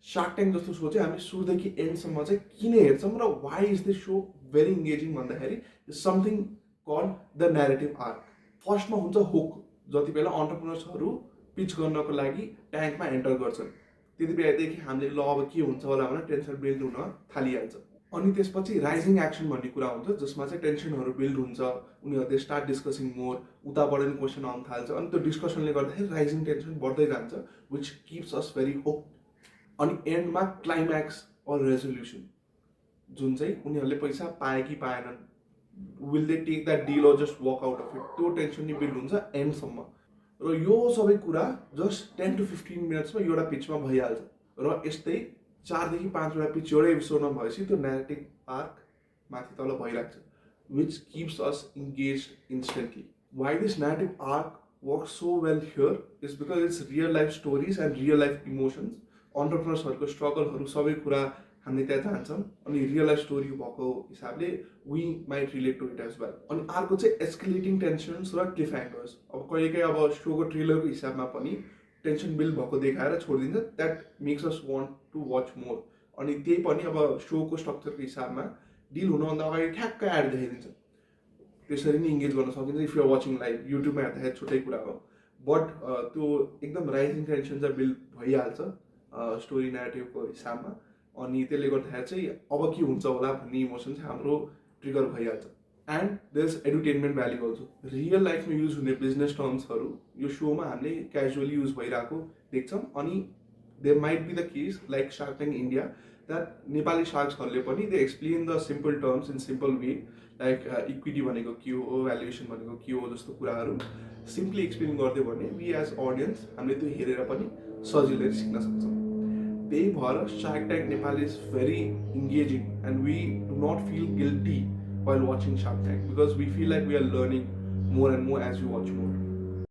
Shark Tank जस्तो so चाहिँ हामी सुरुदेखि एन्डसम्म चाहिँ किन हेर्छौँ र why is this so very engaging भन्दाखेरि something called the narrative arc. फर्स्टमा हुन्छ हुक. जति बेला अन्टरप्रिनर्सहरू पिच गर्नको लागि ट्याङ्कमा एन्टर गर्छन् त्यति बेलादेखि हामीले ल अब के हुन्छ होला भनेर टेन्सन बिल्ड हुन थालिहाल्छ. अनि त्यसपछि राइजिङ एक्सन भन्ने कुरा हुन्छ जसमा चाहिँ टेन्सनहरू बिल्ड हुन्छ, उनीहरूले स्टार्ट डिस्कसिङ मोर, उताबाट नि क्वेसन आउन थाल्छ अनि त्यो डिस्कसनले गर्दाखेरि राइजिङ टेन्सन बढ्दै जान्छ which keeps us very hope. अनि एन्डमा क्लाइम्याक्स अर रेजोल्युसन जुन चाहिँ उनीहरूले पैसा पाए कि पाएनन्, will they take that deal or just work out of it, त्यो टेन्सन नि बिल्ड हुन्छ एन्डसम्म. र यो सबै कुरा जस्ट 10 to 15 मिनट्समा एउटा पिचमा भइहाल्छ. र यस्तै 4 देखि 5वटा पिच एउटै एपिसोडमा भएपछि त्यो न्यारेटिभ आर्क माथि तल भइरहेको छ which keeps us engaged instantly. Why this narrative arc work so well here is because it's real life stories and real life emotions. अन्टरप्रिनर्सहरूको स्ट्रगलहरू सबै कुरा हामीले त्यहाँ जान्छौँ अनि रियल लाइफ स्टोरी भएको हिसाबले we might relate to it as well. अनि अर्को चाहिँ एस्केलेटिङ टेन्सन्स र क्लिफ ह्याङ्गर्स. अब कहिलेकाहीँ अब सोको ट्रेलरको हिसाबमा पनि टेन्सन बिल्ड भएको देखाएर छोडिदिन्छ, that makes us want to watch more. अनि त्यही पनि अब सोको स्ट्रक्चरको हिसाबमा डिल हुनुभन्दा अगाडि ठ्याक्क एड देखाइदिन्छ. त्यसरी नै इङ्गेज गर्न सकिन्छ इफ युआर वाचिङ लाइभ. युट्युबमा हेर्दाखेरि छुट्टै कुरा हो, बट त्यो एकदम राइजिङ टेन्सन चाहिँ बिल्ड भइहाल्छ स्टोरी न्यारेटिभको हिसाबमा. अनि त्यसले गर्दाखेरि चाहिँ अब के हुन्छ होला भन्ने इमोसन चाहिँ हाम्रो ट्रिगर भइहाल्छ. And there is edutainment value also. Real लाइफमा युज हुने बिजनेस टर्म्सहरू यो सोमा हामीले क्याजुअली युज भइरहेको देख्छौँ. अनि there might be the case like Shark Tank India that Nepali शार्क्सहरूले पनि they explain the simple terms in simple way, like equity भनेको के हो, भ्यालुएसन भनेको के हो जस्तो कुराहरू सिम्पली एक्सप्लेन गरिदियो भने वी एज अडियन्स हामीले त्यो हेरेर पनि सजिलै सिक्न सक्छौँ. त्यही भएर shark tank Nepal is very engaging and we do not feel guilty while watching Shark Tank because we feel like we are learning more and more as we watch more.